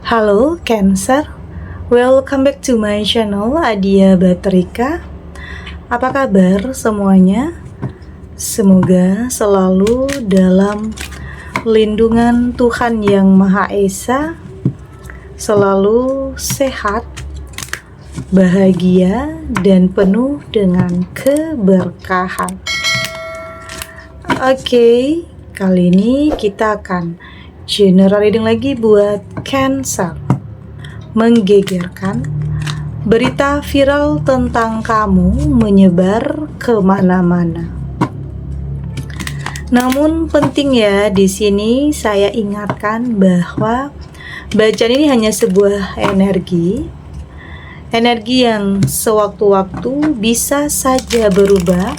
Halo Cancer, welcome back to my channel Adia Batrika. Apa kabar semuanya? Semoga selalu dalam lindungan Tuhan Yang Maha Esa, selalu sehat, bahagia, dan penuh dengan keberkahan. Oke, kali ini kita akan general reading lagi buat Cancer. Menggegerkan, berita viral tentang kamu menyebar kemana-mana. Namun penting ya, di sini saya ingatkan bahwa bacaan ini hanya sebuah energi yang sewaktu-waktu bisa saja berubah,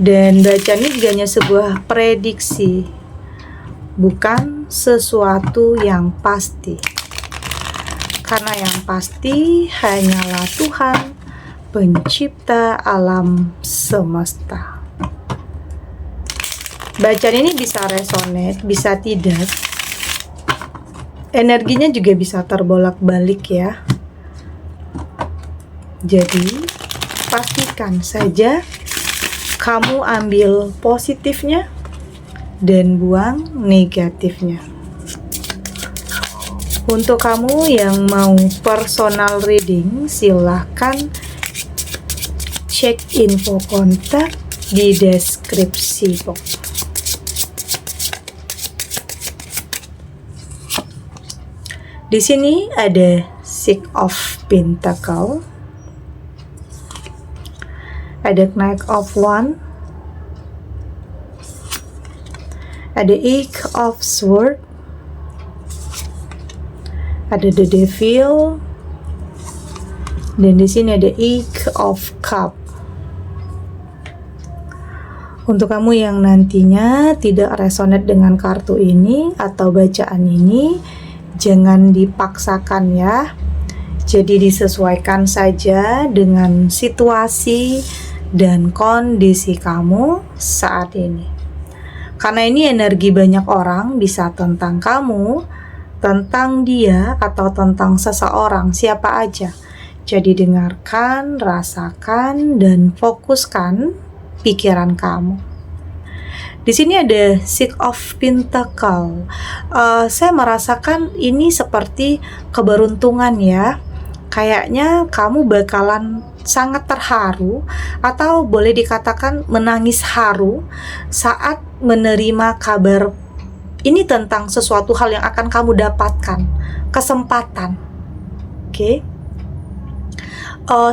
dan bacaan ini juga hanya sebuah prediksi, bukan sesuatu yang pasti. Karena yang pasti hanyalah Tuhan, pencipta alam semesta. Bacaan ini bisa resonate, bisa tidak. Energinya juga bisa terbolak-balik ya. Jadi, pastikan saja kamu ambil positifnya dan buang negatifnya. Untuk kamu yang mau personal reading, silahkan cek info kontak di deskripsi box. Di sini ada Six of Pentacle, ada Knight of Wands, ada Eight of Swords, ada The Devil, dan di sini ada Eight of Cups. Untuk kamu yang nantinya tidak resonate dengan kartu ini atau bacaan ini, jangan dipaksakan ya. Jadi disesuaikan saja dengan situasi dan kondisi kamu saat ini. Karena ini energi banyak orang, bisa tentang kamu, tentang dia, atau tentang seseorang, siapa aja. Jadi dengarkan, rasakan, dan fokuskan pikiran kamu. Di sini ada Six of Pentacle. Saya merasakan ini seperti keberuntungan ya. Kayaknya kamu bakalan sangat terharu atau boleh dikatakan menangis haru saat menerima kabar ini tentang sesuatu hal yang akan kamu dapatkan, kesempatan. Oke.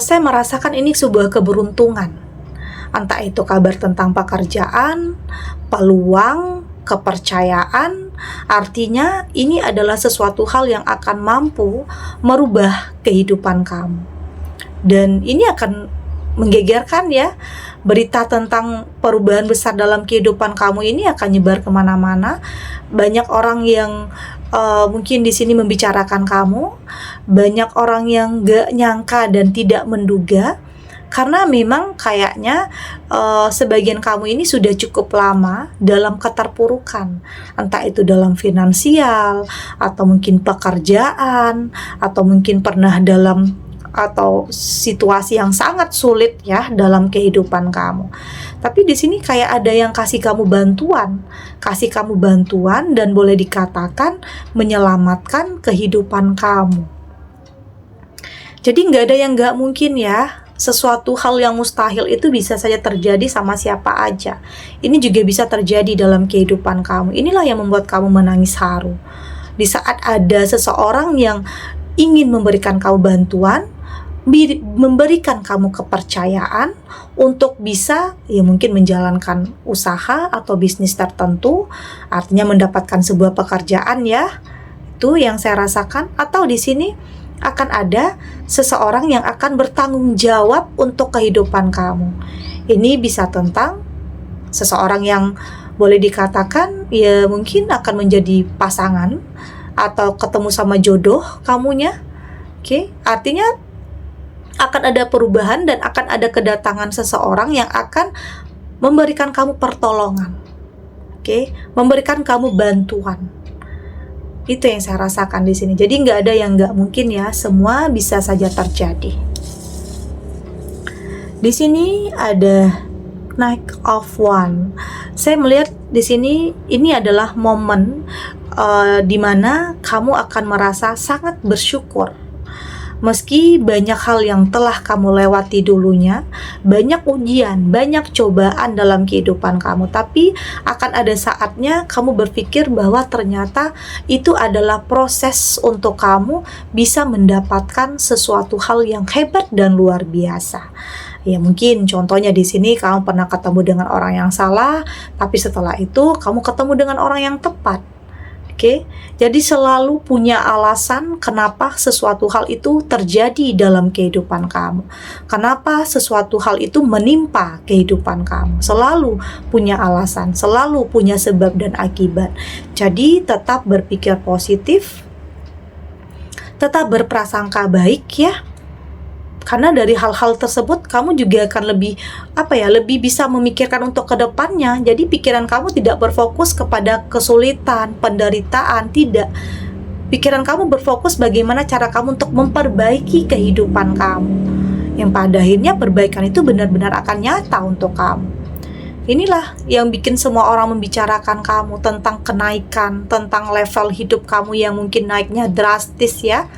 Saya merasakan ini sebuah keberuntungan. Entah itu kabar tentang pekerjaan, peluang, kepercayaan, artinya ini adalah sesuatu hal yang akan mampu merubah kehidupan kamu. Dan ini akan menggegerkan ya. Berita tentang perubahan besar dalam kehidupan kamu ini akan nyebar kemana-mana. Banyak orang yang mungkin di sini membicarakan kamu, banyak orang yang gak nyangka dan tidak menduga. Karena memang kayaknya sebagian kamu ini sudah cukup lama dalam keterpurukan, entah itu dalam finansial, atau mungkin pekerjaan, atau mungkin pernah dalam atau situasi yang sangat sulit ya dalam kehidupan kamu. Tapi di sini kayak ada yang kasih kamu bantuan dan boleh dikatakan menyelamatkan kehidupan kamu. Jadi nggak ada yang nggak mungkin ya. Sesuatu hal yang mustahil itu bisa saja terjadi sama siapa aja. Ini juga bisa terjadi dalam kehidupan kamu. Inilah yang membuat kamu menangis haru. Di saat ada seseorang yang ingin memberikan kamu bantuan, memberikan kamu kepercayaan untuk bisa ya mungkin menjalankan usaha atau bisnis tertentu, artinya mendapatkan sebuah pekerjaan ya. Itu yang saya rasakan. Atau di sini akan ada seseorang yang akan bertanggung jawab untuk kehidupan kamu. Ini bisa tentang seseorang yang boleh dikatakan ya mungkin akan menjadi pasangan atau ketemu sama jodoh kamunya. Oke, artinya akan ada perubahan dan akan ada kedatangan seseorang yang akan memberikan kamu pertolongan. Oke, memberikan kamu bantuan. Itu yang saya rasakan di sini. Jadi nggak ada yang nggak mungkin ya, semua bisa saja terjadi. Di sini ada Knight of Wands. Saya melihat di sini ini adalah momen di mana kamu akan merasa sangat bersyukur. Meski banyak hal yang telah kamu lewati dulunya, banyak ujian, banyak cobaan dalam kehidupan kamu, tapi akan ada saatnya kamu berpikir bahwa ternyata itu adalah proses untuk kamu bisa mendapatkan sesuatu hal yang hebat dan luar biasa. Ya mungkin contohnya di sini kamu pernah ketemu dengan orang yang salah, tapi setelah itu kamu ketemu dengan orang yang tepat. Oke, jadi selalu punya alasan kenapa sesuatu hal itu terjadi dalam kehidupan kamu. Kenapa sesuatu hal itu menimpa kehidupan kamu. Selalu punya alasan, selalu punya sebab dan akibat. Jadi tetap berpikir positif, tetap berprasangka baik ya. Karena dari hal-hal tersebut kamu juga akan lebih lebih bisa memikirkan untuk kedepannya. Jadi pikiran kamu tidak berfokus kepada kesulitan, penderitaan, tidak. Pikiran kamu berfokus bagaimana cara kamu untuk memperbaiki kehidupan kamu, yang pada akhirnya perbaikan itu benar-benar akan nyata untuk kamu. Inilah yang bikin semua orang membicarakan kamu tentang kenaikan, tentang level hidup kamu yang mungkin naiknya drastis ya.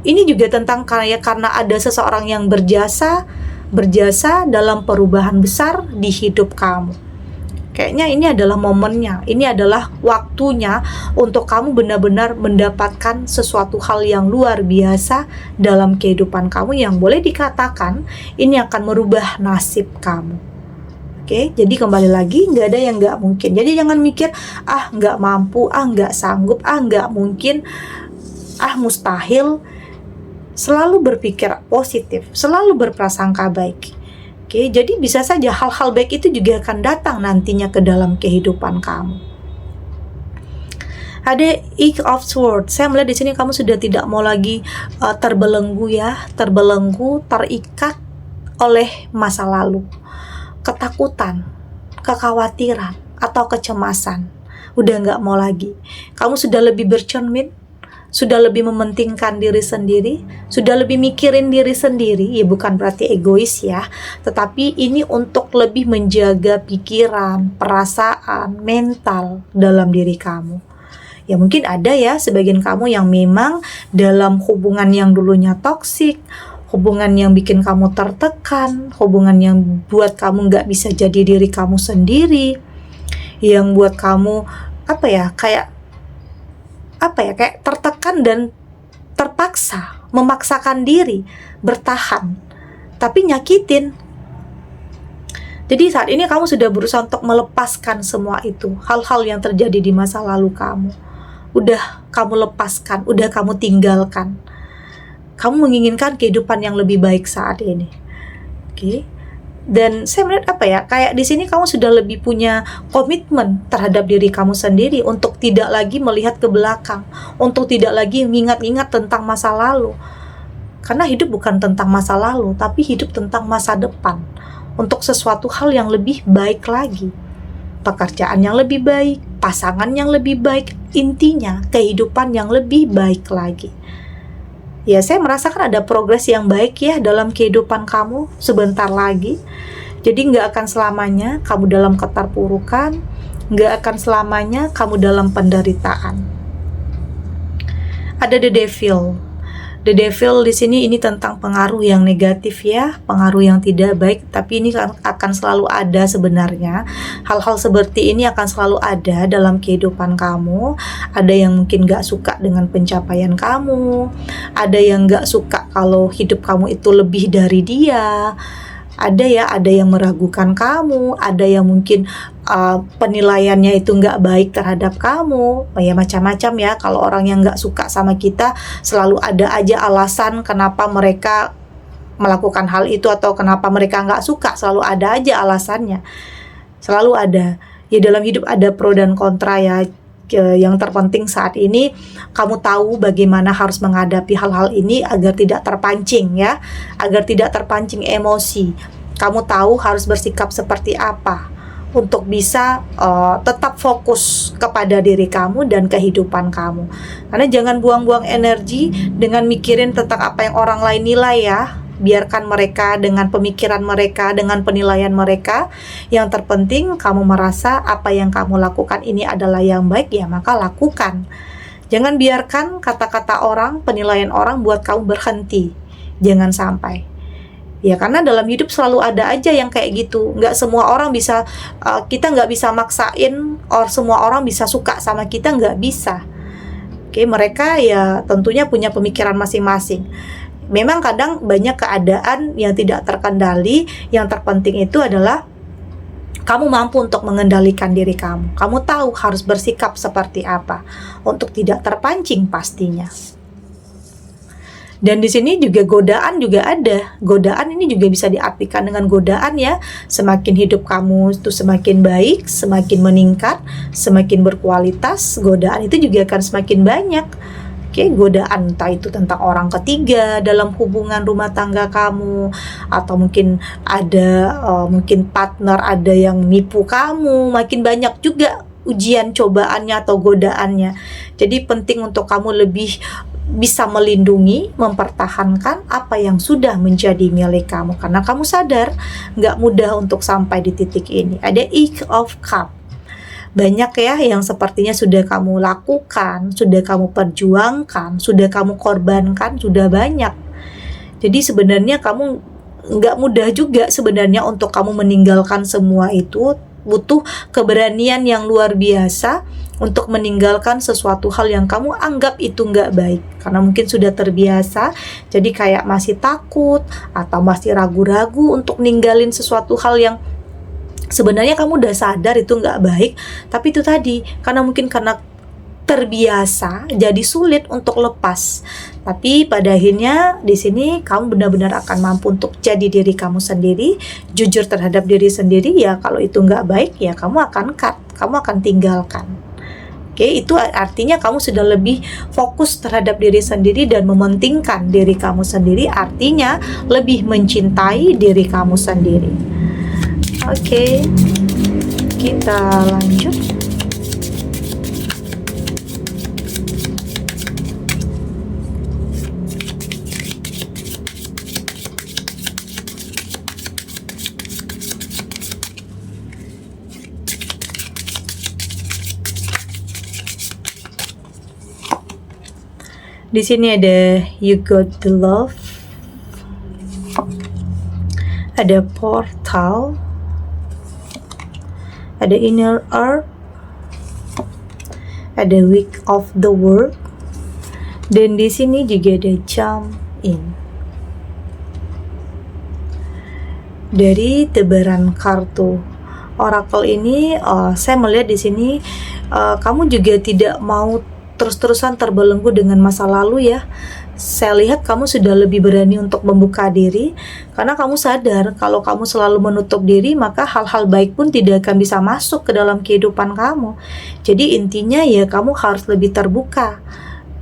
Ini juga tentang karena ada seseorang yang berjasa dalam perubahan besar di hidup kamu. Kayaknya ini adalah momennya, ini adalah waktunya untuk kamu benar-benar mendapatkan sesuatu hal yang luar biasa dalam kehidupan kamu yang boleh dikatakan ini akan merubah nasib kamu. Oke, jadi kembali lagi, nggak ada yang nggak mungkin. Jadi jangan mikir, nggak mampu, nggak sanggup, nggak mungkin, mustahil. Selalu berpikir positif, selalu berprasangka baik. Oke, jadi bisa saja hal-hal baik itu juga akan datang nantinya ke dalam kehidupan kamu. Ada Eight of Swords. Saya melihat di sini kamu sudah tidak mau lagi terbelenggu, terikat oleh masa lalu, ketakutan, kekhawatiran, atau kecemasan. Udah nggak mau lagi. Kamu sudah lebih bercermin, sudah lebih mementingkan diri sendiri, sudah lebih mikirin diri sendiri. Ya bukan berarti egois ya, tetapi ini untuk lebih menjaga pikiran, perasaan, mental dalam diri kamu. Ya mungkin ada ya sebagian kamu yang memang dalam hubungan yang dulunya toksik, hubungan yang bikin kamu tertekan, hubungan yang buat kamu nggak bisa jadi diri kamu sendiri, yang buat kamu kayak tertekan dan terpaksa, memaksakan diri, bertahan, tapi nyakitin. Jadi saat ini kamu sudah berusaha untuk melepaskan semua itu, hal-hal yang terjadi di masa lalu kamu. Udah kamu lepaskan, udah kamu tinggalkan. Kamu menginginkan kehidupan yang lebih baik saat ini. Oke. Dan saya melihat kayak di sini kamu sudah lebih punya komitmen terhadap diri kamu sendiri untuk tidak lagi melihat ke belakang, untuk tidak lagi mengingat-ingat tentang masa lalu. Karena hidup bukan tentang masa lalu, tapi hidup tentang masa depan, untuk sesuatu hal yang lebih baik lagi. Pekerjaan yang lebih baik, pasangan yang lebih baik, intinya kehidupan yang lebih baik lagi. Ya, saya merasakan ada progres yang baik ya dalam kehidupan kamu sebentar lagi. Jadi nggak akan selamanya kamu dalam keterpurukan, nggak akan selamanya kamu dalam penderitaan. Ada the devil. The devil di sini ini tentang pengaruh yang negatif ya, pengaruh yang tidak baik, tapi ini akan selalu ada sebenarnya. Hal-hal seperti ini akan selalu ada dalam kehidupan kamu. Ada yang mungkin gak suka dengan pencapaian kamu, ada yang gak suka kalau hidup kamu itu lebih dari dia. Ada yang meragukan kamu, ada yang mungkin penilaiannya itu nggak baik terhadap kamu, ya macam-macam ya. Kalau orang yang nggak suka sama kita, selalu ada aja alasan kenapa mereka melakukan hal itu atau kenapa mereka nggak suka, selalu ada aja alasannya, selalu ada. Ya dalam hidup ada pro dan kontra ya. Yang terpenting saat ini kamu tahu bagaimana harus menghadapi hal-hal ini agar tidak terpancing ya, agar tidak terpancing emosi. Kamu tahu harus bersikap seperti apa untuk bisa tetap fokus kepada diri kamu dan kehidupan kamu. Karena jangan buang-buang energi dengan mikirin tentang apa yang orang lain nilai ya. Biarkan mereka dengan pemikiran mereka, dengan penilaian mereka. Yang terpenting kamu merasa apa yang kamu lakukan ini adalah yang baik, ya maka lakukan. Jangan biarkan kata-kata orang, penilaian orang buat kamu berhenti. Jangan sampai. Ya karena dalam hidup selalu ada aja yang kayak gitu. Nggak semua orang bisa, kita nggak bisa maksain semua orang bisa suka sama kita, nggak bisa. Oke, mereka ya tentunya punya pemikiran masing-masing. Memang kadang banyak keadaan yang tidak terkendali. Yang terpenting itu adalah kamu mampu untuk mengendalikan diri kamu. Kamu tahu harus bersikap seperti apa untuk tidak terpancing pastinya. Dan di sini juga godaan juga ada. Godaan ini juga bisa diartikan dengan godaan ya. Semakin hidup kamu itu semakin baik, semakin meningkat, semakin berkualitas, godaan itu juga akan semakin banyak. Oke, godaan entah itu tentang orang ketiga dalam hubungan rumah tangga kamu, atau mungkin ada mungkin partner ada yang nipu kamu, makin banyak juga ujian cobaannya atau godaannya. Jadi penting untuk kamu lebih bisa melindungi, mempertahankan apa yang sudah menjadi milik kamu, karena kamu sadar nggak mudah untuk sampai di titik ini. Ada Eight of Cups, banyak ya yang sepertinya sudah kamu lakukan, sudah kamu perjuangkan, sudah kamu korbankan, sudah banyak. Jadi sebenarnya kamu nggak mudah juga sebenarnya untuk kamu meninggalkan semua itu. Butuh keberanian yang luar biasa untuk meninggalkan sesuatu hal yang kamu anggap itu nggak baik. Karena mungkin sudah terbiasa, jadi kayak masih takut atau masih ragu-ragu untuk ninggalin sesuatu hal yang sebenarnya kamu udah sadar itu nggak baik. Tapi itu tadi, karena terbiasa, jadi sulit untuk lepas. Tapi pada akhirnya di sini kamu benar-benar akan mampu untuk jadi diri kamu sendiri, jujur terhadap diri sendiri. Ya kalau itu nggak baik, ya kamu akan cut, kamu akan tinggalkan. Oke, itu artinya kamu sudah lebih fokus terhadap diri sendiri dan mementingkan diri kamu sendiri, artinya lebih mencintai diri kamu sendiri. Oke, kita lanjut. Di sini ada You Got the Love, ada Portal, ada Inner Earth, ada Week of the World, dan di sini juga ada Jump In. Dari tebaran kartu Oracle ini, saya melihat di sini kamu juga tidak mau terus-terusan terbelenggu dengan masa lalu ya. Saya lihat kamu sudah lebih berani untuk membuka diri, karena kamu sadar kalau kamu selalu menutup diri, maka hal-hal baik pun tidak akan bisa masuk ke dalam kehidupan kamu. Jadi intinya ya kamu harus lebih terbuka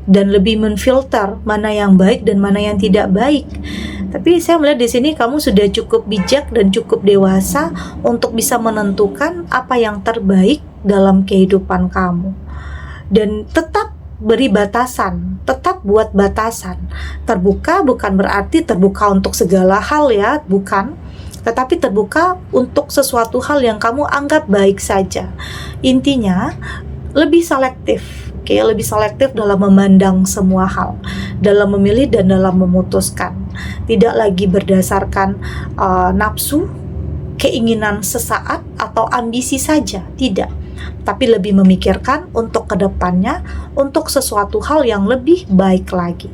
dan lebih menfilter mana yang baik dan mana yang tidak baik. Tapi saya melihat di sini kamu sudah cukup bijak dan cukup dewasa untuk bisa menentukan apa yang terbaik dalam kehidupan kamu. Dan tetap beri batasan, tetap buat batasan. Terbuka bukan berarti terbuka untuk segala hal ya, bukan. Tetapi terbuka untuk sesuatu hal yang kamu anggap baik saja. Intinya lebih selektif, oke, lebih selektif dalam memandang semua hal, dalam memilih dan dalam memutuskan. Tidak lagi berdasarkan nafsu, keinginan sesaat atau ambisi saja, tidak. Tapi lebih memikirkan untuk kedepannya, untuk sesuatu hal yang lebih baik lagi.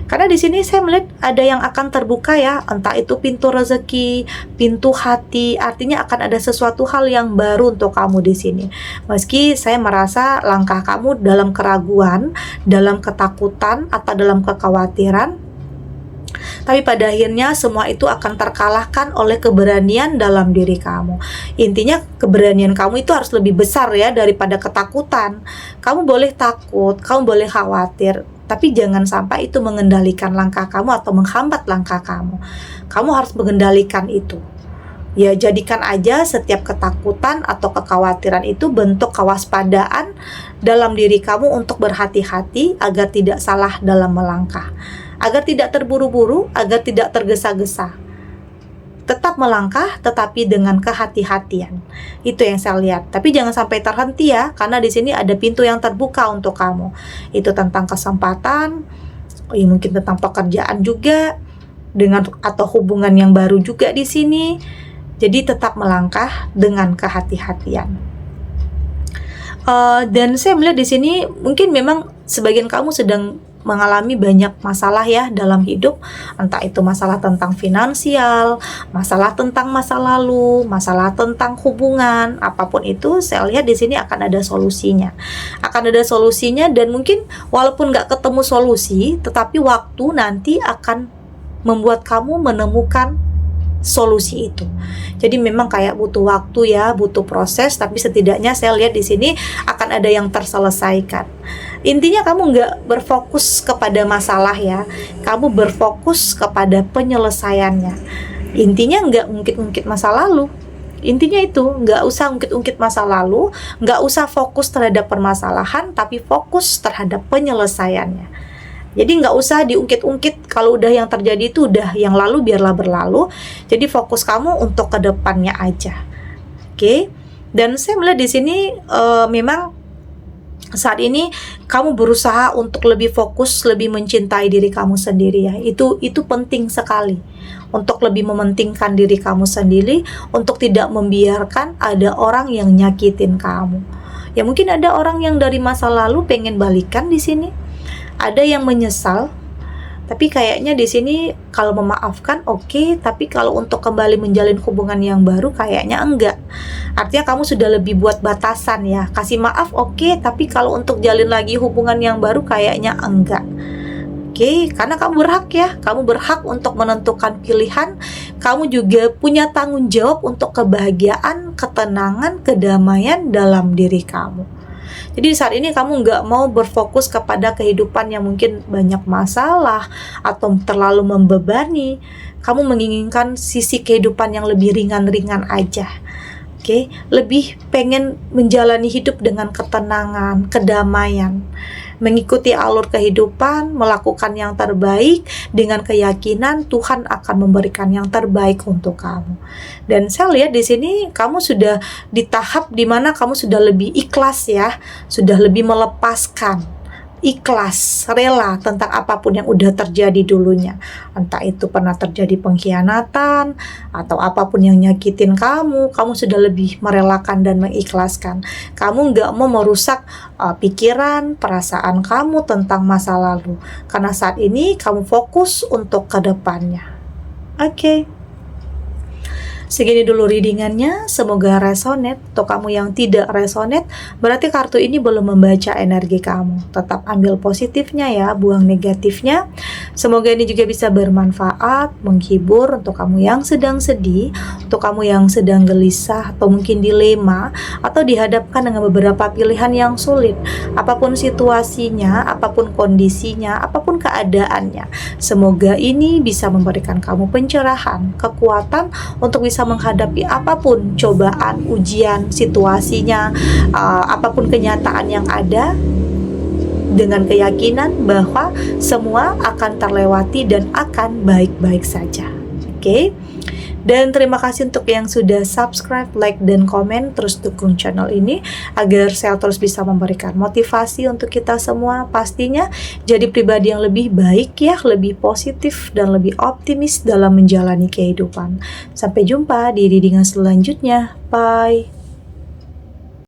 Karena di sini saya melihat ada yang akan terbuka ya, entah itu pintu rezeki, pintu hati, artinya akan ada sesuatu hal yang baru untuk kamu di sini. Meski saya merasa langkah kamu dalam keraguan, dalam ketakutan atau dalam kekhawatiran, tapi pada akhirnya semua itu akan terkalahkan oleh keberanian dalam diri kamu. Intinya keberanian kamu itu harus lebih besar ya daripada ketakutan. Kamu boleh takut, kamu boleh khawatir, tapi jangan sampai itu mengendalikan langkah kamu atau menghambat langkah kamu. Kamu harus mengendalikan itu. Ya, jadikan aja setiap ketakutan atau kekhawatiran itu bentuk kewaspadaan dalam diri kamu untuk berhati-hati agar tidak salah dalam melangkah, agar tidak terburu-buru, agar tidak tergesa-gesa. Tetap melangkah tetapi dengan kehati-hatian. Itu yang saya lihat. Tapi jangan sampai terhenti ya, karena di sini ada pintu yang terbuka untuk kamu. Itu tentang kesempatan, mungkin tentang pekerjaan juga, dengan atau hubungan yang baru juga di sini. Jadi tetap melangkah dengan kehati-hatian. Dan saya melihat di sini mungkin memang sebagian kamu sedang mengalami banyak masalah ya dalam hidup, entah itu masalah tentang finansial, masalah tentang masa lalu, masalah tentang hubungan, apapun itu saya lihat di sini akan ada solusinya. Dan mungkin walaupun nggak ketemu solusi, tetapi waktu nanti akan membuat kamu menemukan solusi itu. Jadi memang kayak butuh waktu ya, butuh proses, tapi setidaknya saya lihat di sini akan ada yang terselesaikan. Intinya kamu nggak berfokus kepada masalah ya, kamu berfokus kepada penyelesaiannya. Intinya nggak ungkit-ungkit masa lalu. Intinya itu, nggak usah ungkit-ungkit masa lalu, nggak usah fokus terhadap permasalahan, tapi fokus terhadap penyelesaiannya. Jadi nggak usah diungkit-ungkit, kalau udah yang terjadi itu udah yang lalu, biarlah berlalu. Jadi fokus kamu untuk ke depannya aja. Oke? Dan saya melihat di sini memang saat ini kamu berusaha untuk lebih fokus, lebih mencintai diri kamu sendiri ya. Itu penting sekali. Untuk lebih mementingkan diri kamu sendiri, untuk tidak membiarkan ada orang yang nyakitin kamu. Ya mungkin ada orang yang dari masa lalu pengen balikan di sini. Ada yang menyesal, tapi kayaknya di sini kalau memaafkan oke, tapi kalau untuk kembali menjalin hubungan yang baru kayaknya enggak. Artinya kamu sudah lebih buat batasan ya. Kasih maaf oke, tapi kalau untuk jalin lagi hubungan yang baru kayaknya enggak. Oke, karena kamu berhak ya, kamu berhak untuk menentukan pilihan. Kamu juga punya tanggung jawab untuk kebahagiaan, ketenangan, kedamaian dalam diri kamu. Jadi saat ini kamu nggak mau berfokus kepada kehidupan yang mungkin banyak masalah atau terlalu membebani. Kamu menginginkan sisi kehidupan yang lebih ringan-ringan aja. Oke, lebih pengen menjalani hidup dengan ketenangan, kedamaian, mengikuti alur kehidupan, melakukan yang terbaik dengan keyakinan Tuhan akan memberikan yang terbaik untuk kamu. Dan saya lihat di sini kamu sudah di tahap di mana kamu sudah lebih ikhlas ya, sudah lebih melepaskan, ikhlas, rela tentang apapun yang udah terjadi dulunya. Entah itu pernah terjadi pengkhianatan atau apapun yang nyakitin kamu sudah lebih merelakan dan mengikhlaskan. Kamu nggak mau merusak pikiran, perasaan kamu tentang masa lalu. Karena saat ini kamu fokus untuk ke depannya. Oke. Segini dulu readingannya, semoga resonate. Untuk kamu yang tidak resonate, berarti kartu ini belum membaca energi kamu. Tetap ambil positifnya ya, buang negatifnya. Semoga ini juga bisa bermanfaat, menghibur untuk kamu yang sedang sedih, untuk kamu yang sedang gelisah atau mungkin dilema, atau dihadapkan dengan beberapa pilihan yang sulit. Apapun situasinya, apapun kondisinya, apapun keadaannya, semoga ini bisa memberikan kamu pencerahan, kekuatan untuk bisa menghadapi apapun cobaan, ujian, situasinya, apapun kenyataan yang ada, dengan keyakinan bahwa semua akan terlewati dan akan baik-baik saja. Oke? Dan terima kasih untuk yang sudah subscribe, like, dan komen. Terus dukung channel ini agar saya terus bisa memberikan motivasi untuk kita semua. Pastinya jadi pribadi yang lebih baik ya, lebih positif dan lebih optimis dalam menjalani kehidupan. Sampai jumpa di readingan selanjutnya. Bye.